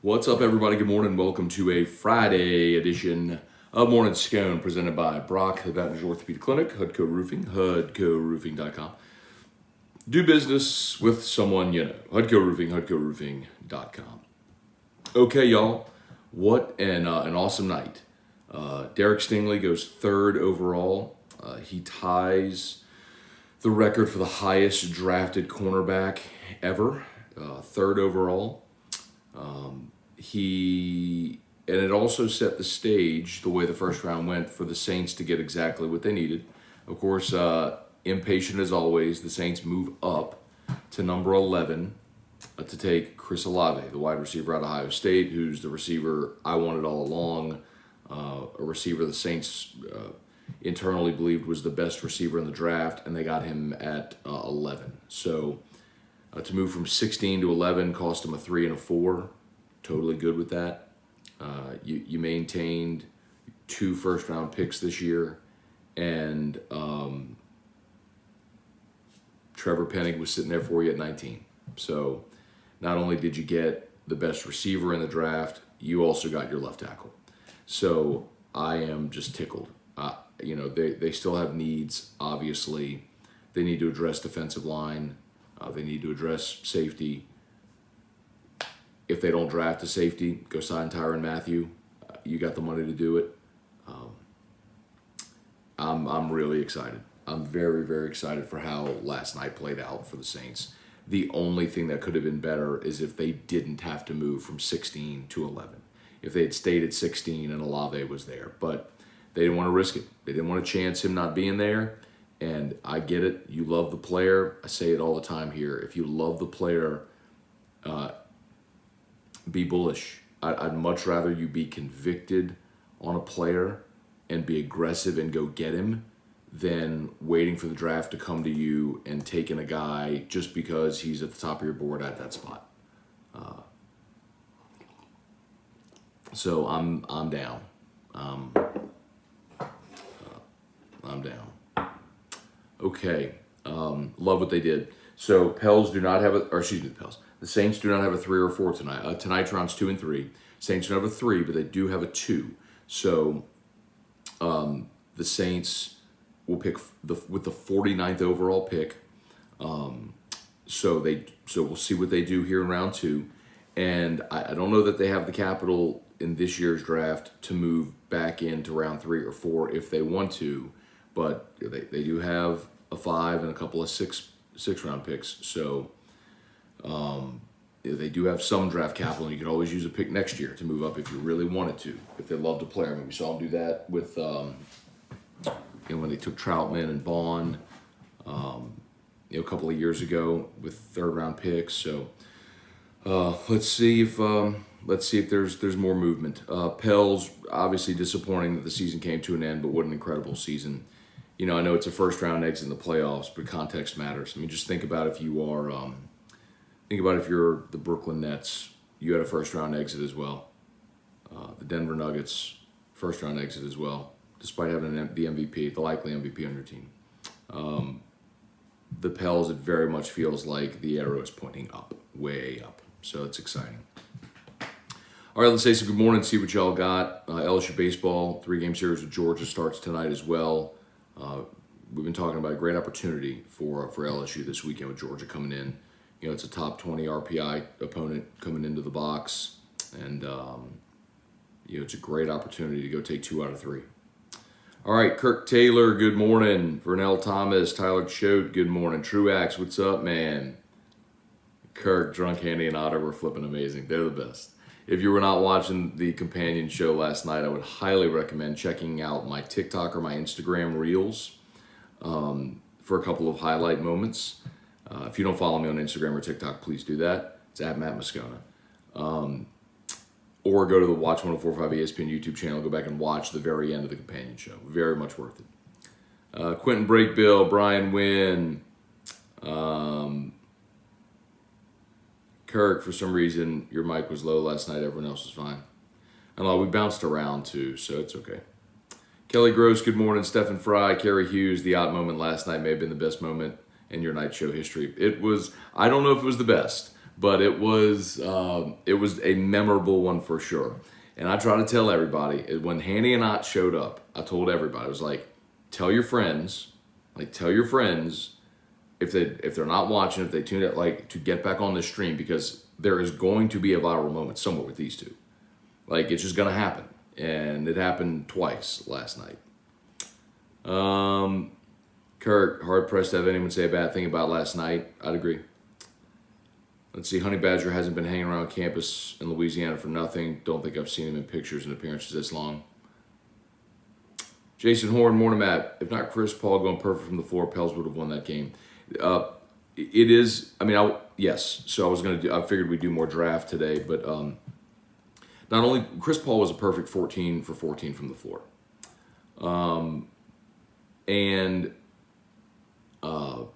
What's up, everybody? Good morning. Welcome to a Friday edition of Morning Scone presented by Brock, the Advantage Orthopedic Clinic, Hudco Roofing, HUDCORoofing.com. Do business with someone you know. Hudco Roofing, HUDCORoofing.com. Okay, y'all. What an awesome night. Derek Stingley goes third overall. He ties the record for the highest drafted cornerback ever, third overall. And it also set the stage, the way the first round went, for the Saints to get exactly what they needed. Of course, impatient as always, the Saints move up to number 11 to take Chris Olave, the wide receiver out of Ohio State, who's the receiver I wanted all along, a receiver the Saints internally believed was the best receiver in the draft, and they got him at 11. So to move from 16 to 11 cost him a 3 and a 4. Totally good with that. You maintained 2 first-round picks this year, and Trevor Penning was sitting there for you at 19. So not only did you get the best receiver in the draft, you also got your left tackle. So I am just tickled. They still have needs, obviously. They need to address defensive line. They need to address safety. If they don't draft a safety, go sign Tyrann Mathieu. You got the money to do it. I'm really excited. I'm very, very excited for how last night played out for the Saints. The only thing that could have been better is if they didn't have to move from 16 to 11. If they had stayed at 16 and Olave was there. But they didn't want to risk it. They didn't want to chance him not being there. And I get it. You love the player. I say it all the time here. If you love the player, be bullish. I'd much rather you be convicted on a player and be aggressive and go get him than waiting for the draft to come to you and taking a guy just because he's at the top of your board at that spot. So I'm down. I'm down. Okay. Love what they did. So Pels do not have the Saints do not have a 3 or 4 tonight. Tonight's round's 2 and 3. Saints don't have a 3, but they do have a 2. So the Saints will pick with the 49th overall pick. So we'll see what they do here in round 2. And I don't know that they have the capital in this year's draft to move back into round 3 or 4 if they want to. But they do have a 5 and a couple of six round picks. So they do have some draft capital, and you could always use a pick next year to move up if you really wanted to, if they loved a player. I mean, we saw them do that with when they took Troutman and Bond a couple of years ago with 3rd round picks. So let's see if there's more movement. Pels, obviously disappointing that the season came to an end, but what an incredible season. I know it's a first round exit in the playoffs, but context matters. I mean, just think about if you are if you're the Brooklyn Nets, you had a first round exit as well. The Denver Nuggets, first round exit as well, despite having the MVP, the likely MVP on your team. The Pels, it very much feels like the arrow is pointing up, way up. So it's exciting. All right, let's say some good morning, see what y'all got. LSU baseball, 3-game series with Georgia starts tonight as well. We've been talking about a great opportunity for LSU this weekend with Georgia coming in. It's a top 20 RPI opponent coming into the box, and it's a great opportunity to go take 2 out of 3. All right, Kirk Taylor, good morning. Vernell Thomas, Tyler Choate, good morning. Truax, what's up, man? Kirk, Drunk, Handy, and Otter were flipping amazing. They're the best. If you were not watching the companion show last night, I would highly recommend checking out my TikTok or my Instagram Reels for a couple of highlight moments. If you don't follow me on Instagram or TikTok, please do that. It's at Matt Moscona. Or go to the Watch 104.5 ESPN YouTube channel. Go back and watch the very end of the companion show. Very much worth it. Quentin Breakbill, Brian Wynn, Kirk, for some reason, your mic was low last night. Everyone else was fine. And we bounced around too, so it's okay. Kelly Gross, good morning. Stephen Fry, Kerry Hughes, the odd moment last night may have been the best moment in your night show history. It was, I don't know if it was the best, But it was a memorable one for sure. And I try to tell everybody, when Hanny and I showed up, I told everybody, I was like, tell your friends if they're not watching, if they tune it, like, to get back on the stream, because there is going to be a viral moment somewhere with these two. Like, it's just gonna happen. And it happened twice last night. Kurt, hard pressed to have anyone say a bad thing about last night. I'd agree. Let's see, Honey Badger hasn't been hanging around campus in Louisiana for nothing. Don't think I've seen him in pictures and appearances this long. Jason Horn, morning, Matt. If not Chris Paul going perfect from the floor, Pels would have won that game. It is, I mean, yes. So I figured we'd do more draft today, but not only, Chris Paul was a perfect 14 for 14 from the floor. And 4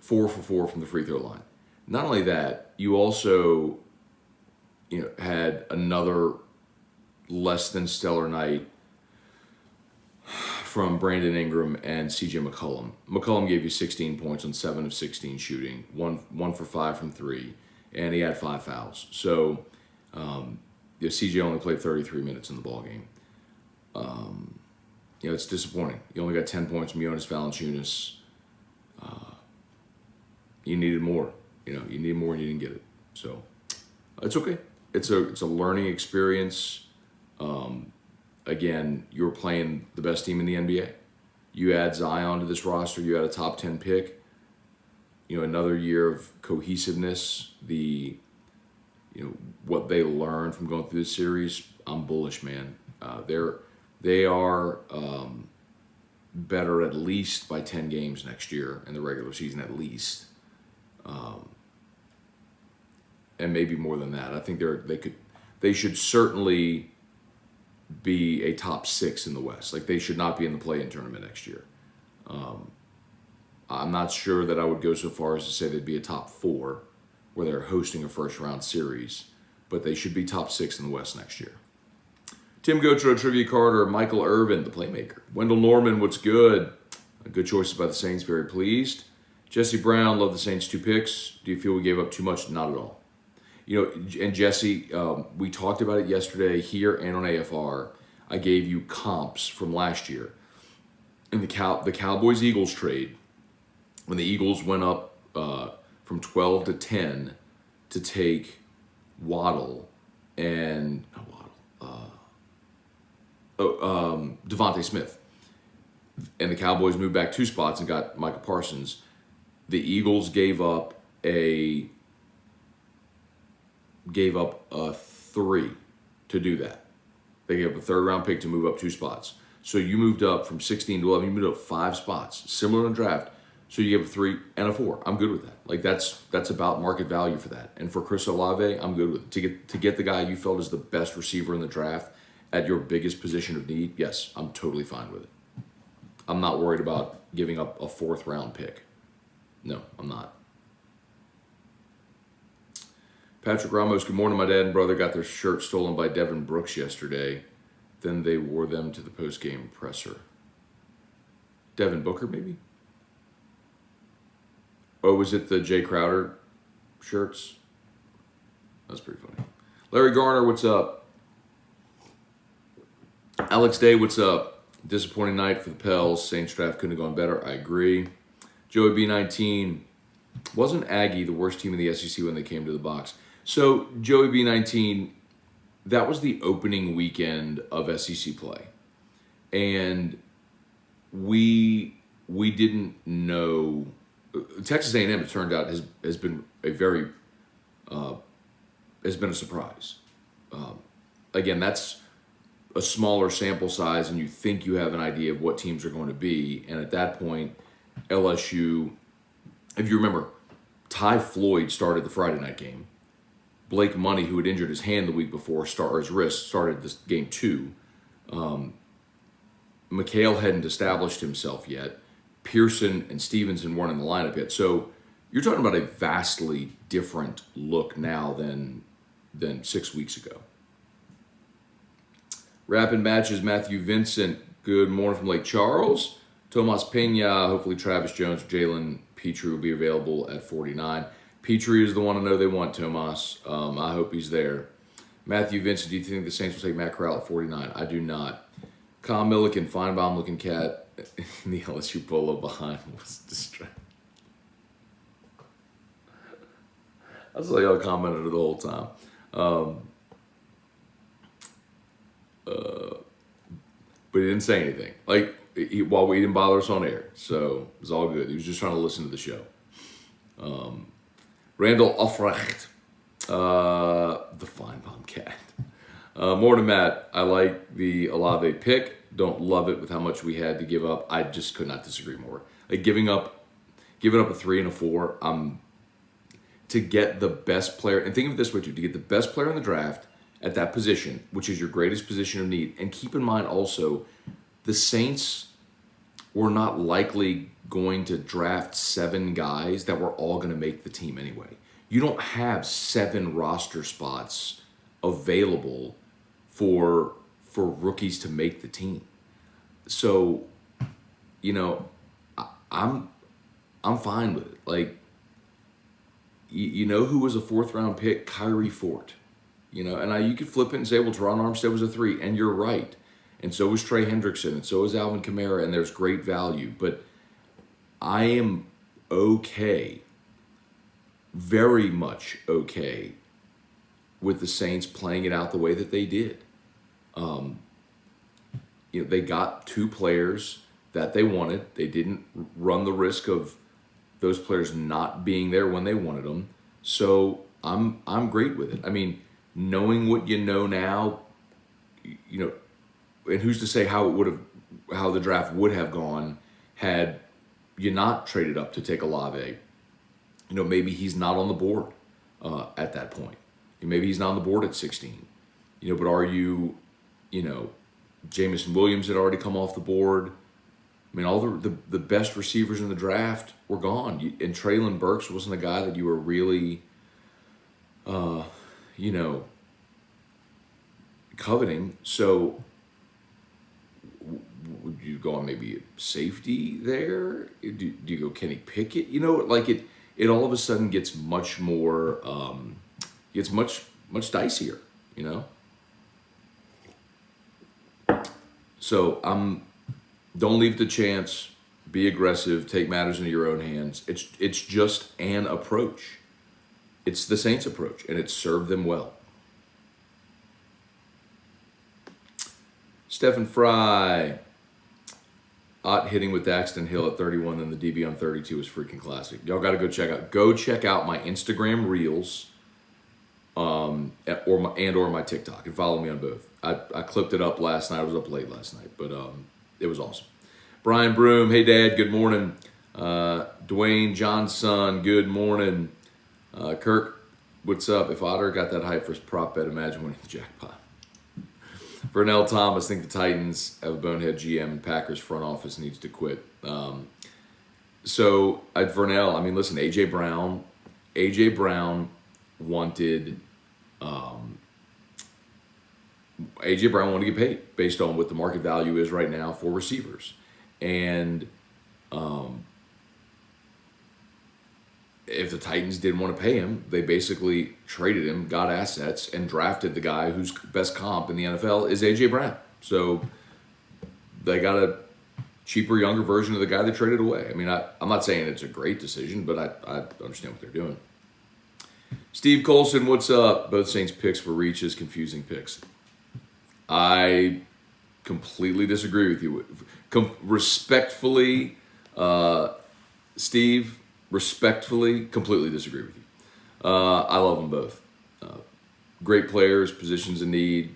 for 4 from the free throw line. Not only that, you also, had another less than stellar night from Brandon Ingram and CJ McCollum. McCollum gave you 16 points on 7 of 16 shooting, 1 for 5 from 3, and he had 5 fouls. So CJ only played 33 minutes in the ballgame. It's disappointing. You only got 10 points from Jonas Valanciunas. You needed more. You need more and you didn't get it. So it's okay. It's a learning experience. Again, you're playing the best team in the NBA. You add Zion to this roster. You add a top 10 pick. Another year of cohesiveness. What they learned from going through this series. I'm bullish, man. They are better at least by 10 games next year in the regular season, at least. And maybe more than that. I think they should certainly be a top 6 in the West. Like, they should not be in the play-in tournament next year. I'm not sure that I would go so far as to say they'd be a top 4 where they're hosting a first-round series, but they should be top 6 in the West next year. Tim Gotro, Trivia Carter, Michael Irvin, the playmaker. Wendell Norman, what's good? Good choices by the Saints, very pleased. Jesse Brown, love the Saints 2 picks. Do you feel we gave up too much? Not at all. And Jesse, we talked about it yesterday here and on AFR. I gave you comps from last year. In the Cowboys-Eagles trade, when the Eagles went up from 12 to 10 to take Waddle and Devontae Smith, and the Cowboys moved back 2 spots and got Micah Parsons. The Eagles gave up a 3 to do that. They gave up a 3rd round pick to move up 2 spots. So you moved up from 16 to 11. You moved up 5 spots, similar in draft. So you gave a 3 and a 4. I'm good with that. Like, that's about market value for that. And for Chris Olave, I'm good with it. To get the guy you felt is the best receiver in the draft at your biggest position of need, yes, I'm totally fine with it. I'm not worried about giving up a 4th round pick. No, I'm not. Patrick Ramos, good morning. My dad and brother got their shirts stolen by Devin Brooks yesterday. Then they wore them to the post-game presser. Devin Booker, maybe? Oh, was it the Jay Crowder shirts? That's pretty funny. Larry Garner, what's up? Alex Day, what's up? Disappointing night for the Pels. Saints draft couldn't have gone better. I agree. Joey B19, wasn't Aggie the worst team in the SEC when they came to the box? So, Joey B19, that was the opening weekend of SEC play. And we didn't know. Texas A&M, it turned out, has been a surprise. Again, that's a smaller sample size, and you think you have an idea of what teams are going to be. And at that point, LSU, if you remember, Ty Floyd started the Friday night game. Blake Money, who had injured his hand the week before, or his wrist, started this game 2. McHale hadn't established himself yet. Pearson and Stevenson weren't in the lineup yet. So you're talking about a vastly different look now than 6 weeks ago. Rapid matches, Matthew Vincent, good morning from Lake Charles. Tomas Pena, hopefully Travis Jones or Jalen Petrie will be available at 49. Petrie is the one I know they want, Tomas. I hope he's there. Matthew Vincent, do you think the Saints will take Matt Corral at 49? I do not. Kyle Milliken, Feinbaum looking cat in the LSU polo behind was distracted. I saw y'all commented the whole time. But he didn't say anything. While we didn't bother us on air. So it was all good. He was just trying to listen to the show. Randall Offrecht, the Feinbaum cat. Morning, Matt. I like the Olave pick. Don't love it with how much we had to give up. I just could not disagree more. Giving up a 3 and a 4. To get the best player, and think of it this way too: to get the best player in the draft at that position, which is your greatest position of need. And keep in mind also, the Saints were not likely going to draft 7 guys that were all going to make the team anyway. You don't have 7 roster spots available for rookies to make the team. So, I'm fine with it. You know who was a 4th round pick? Kyrie Fort. And you could flip it and say, well, Teron Armstead was a 3, and you're right. And so was Trey Hendrickson, and so is Alvin Kamara, and there's great value. But I am okay, very much okay, with the Saints playing it out the way that they did. They got 2 players that they wanted. They didn't run the risk of those players not being there when they wanted them. So I'm great with it. I mean, knowing what you know now, and who's to say how the draft would have gone had you not traded up to take Olave. Maybe he's not on the board at that point. Maybe he's not on the board at 16. But are you, Jamison Williams had already come off the board. I mean, all the best receivers in the draft were gone. And Treylon Burks wasn't a guy that you were really, coveting. So would you go on maybe safety there? Do you go Kenny Pickett? It all of a sudden gets much more, much dicier, So don't leave the chance. Be aggressive. Take matters into your own hands. It's just an approach. It's the Saints' approach, and it's served them well. Stephen Fry. Ott hitting with Daxton Hill at 31 and the DB on 32 is freaking classic. Y'all got to go check out my Instagram Reels or my TikTok, and follow me on both. I clipped it up last night. I was up late last night, but it was awesome. Brian Broom, hey Dad, good morning. Dwayne Johnson, good morning. Kirk, what's up? If Otter got that hype for his prop bet, imagine winning the jackpot. Vernell Thomas, think the Titans have a bonehead GM and Packers front office needs to quit. So at Vernell, I mean, listen, AJ Brown wanted to get paid based on what the market value is right now for receivers. And if the Titans didn't want to pay him, they basically traded him, got assets, and drafted the guy whose best comp in the NFL is A.J. Brown. So they got a cheaper, younger version of the guy they traded away. I mean, I'm not saying it's a great decision, but I understand what they're doing. Steve Colson, what's up? Both Saints picks were reaches, confusing picks. I completely disagree with you. Respectfully, Steve, completely disagree with you. I love them both. Great players, positions in need,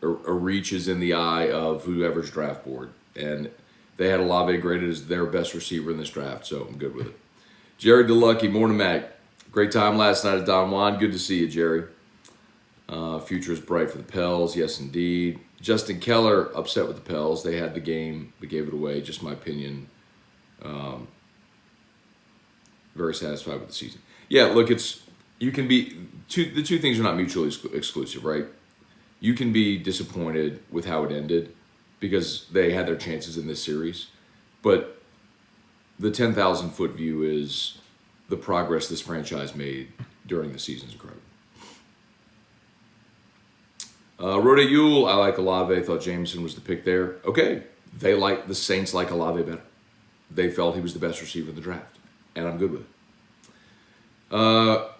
a reach is in the eye of whoever's draft board. And they had Olave graded as their best receiver in this draft, so I'm good with it. Jerry DeLucky, morning, Mac. Great time last night at Don Juan. Good to see you, Jerry. Future is bright for the Pels. Yes, indeed. Justin Keller, upset with the Pels. They had the game. They gave it away. Just my opinion. Very satisfied with the season. Yeah, look, you can be the two things are not mutually exclusive, right? You can be disappointed with how it ended because they had their chances in this series, but the 10,000-foot view is the progress this franchise made during the season is incredible. Rhoda Yule, I like Olave. Thought Jameson was the pick there. Okay, the Saints like Olave better. They felt he was the best receiver in the draft, and I'm good with it.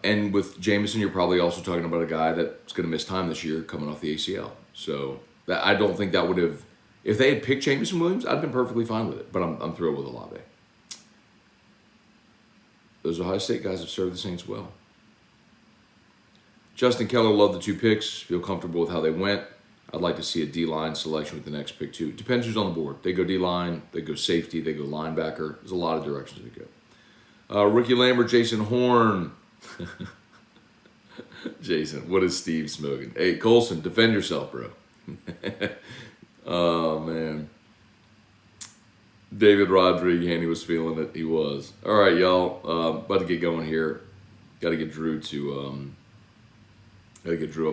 And with Jameson, you're probably also talking about a guy that's going to miss time this year coming off the ACL. So I don't think that would have, if they had picked Jameson Williams, I'd been perfectly fine with it. But I'm thrilled with Olave. Those Ohio State guys have served the Saints well. Justin Keller loved the 2 picks. Feel comfortable with how they went. I'd like to see a D-line selection with the next pick too. Depends who's on the board. They go D-line, they go safety, they go linebacker. There's a lot of directions they go. Ricky Lambert, Jason Horn. Jason, what is Steve smoking? Hey, Colson, defend yourself, bro. Oh, man. David Rodriguez, and he was feeling it. He was. All right, y'all. About to get going here. Got to get Drew up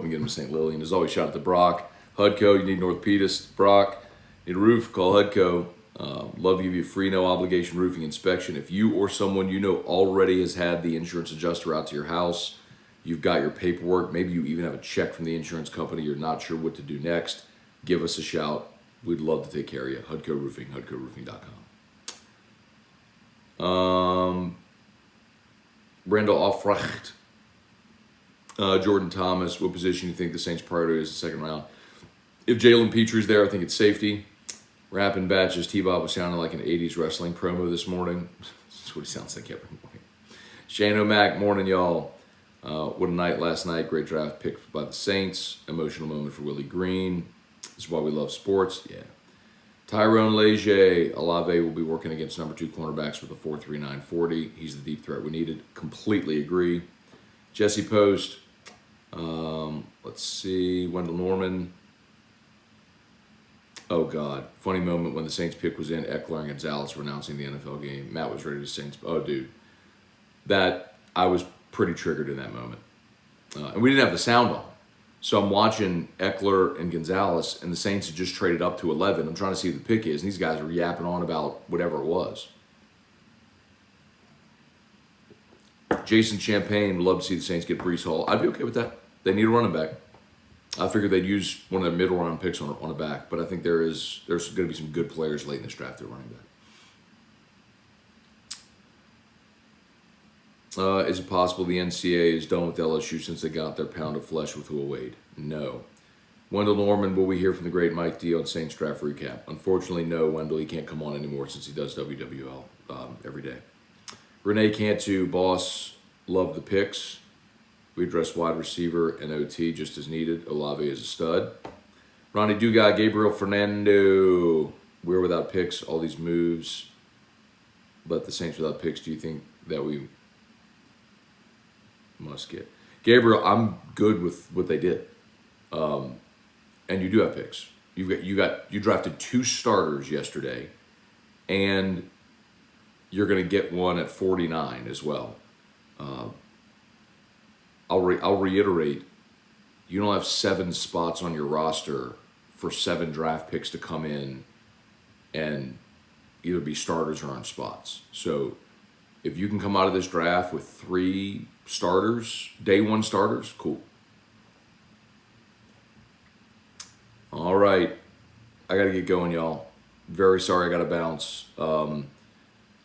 and get him to St. Lillian. As always, shout out to Brock. Hudco, you need an orthopedist. Brock, need a roof, call Hudco. Love to give you a free, no obligation roofing inspection. If you or someone you know already has had the insurance adjuster out to your house, you've got your paperwork, maybe you even have a check from the insurance company, you're not sure what to do next, give us a shout. We'd love to take care of you. Hudco Roofing, HudcoRoofing.com. Brendel Aufrecht. Jordan Thomas, what position do you think the Saints' priority is the second round? If Jalen Petrue's there, I think it's safety. Rapping batches, T-Bob was sounding like an 80s wrestling promo this morning. That's what he sounds like every morning. Shane O'Mac, morning, y'all. What a night last night. Great draft pick by the Saints. Emotional moment for Willie Green. This is why we love sports. Yeah. Tyrone Leger, Olave will be working against number 2 cornerbacks with a 4.39 40. He's the deep threat we needed. Completely agree. Jesse Post. Let's see. Wendell Norman. Oh, God. Funny moment when the Saints pick was in. Eckler and Gonzalez were announcing the NFL game. Matt was ready to Saints. Oh, dude. I was pretty triggered in that moment. And we didn't have the sound on. So I'm watching Eckler and Gonzalez, and the Saints had just traded up to 11. I'm trying to see who the pick is, and these guys are yapping on about whatever it was. Jason Champagne would love to see the Saints get Breece Hall. I'd be okay with that. They need a running back. I figured they'd use one of their middle round picks on a back, but I think there's going to be some good players late in this draft at running back. Is it possible the NCAA is done with LSU since they got their pound of flesh with Will Wade? No. Wendell Norman, will we hear from the great Mike D on Saints draft recap? Unfortunately, no, Wendell. He can't come on anymore since he does WWL every day. Renee Cantu, boss, love the picks. We address wide receiver and OT just as needed. Olave is a stud. Ronnie Dugas, Gabriel Fernando. We're without picks. All these moves. But the Saints without picks, do you think that we must get? Gabriel, I'm good with what they did. And you do have picks. You drafted 2 starters yesterday, and you're going to get one at 49 as well. I'll reiterate, you don't have 7 spots on your roster for 7 draft picks to come in and either be starters or on spots. So if you can come out of this draft with 3 starters, day 1 starters, cool. All right. I got to get going, y'all. Very sorry I got to bounce.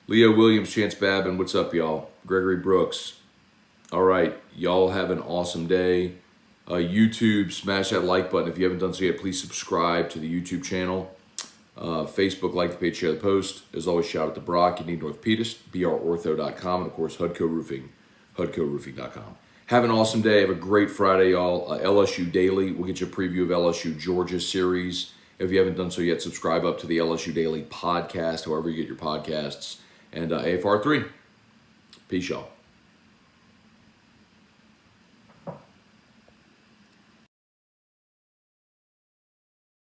Leo Williams, Chance Babin, what's up, y'all? Gregory Brooks. All right. Y'all have an awesome day. YouTube, smash that like button. If you haven't done so yet, please subscribe to the YouTube channel. Facebook, like the page, share the post. As always, shout out to Brock. You need an orthopedist, brortho.com. And, of course, Hudco Roofing, HudcoRoofing.com. Have an awesome day. Have a great Friday, y'all. LSU Daily. We'll get you a preview of LSU Georgia series. If you haven't done so yet, subscribe up to the LSU Daily podcast, however you get your podcasts. And AFR3. Peace, y'all.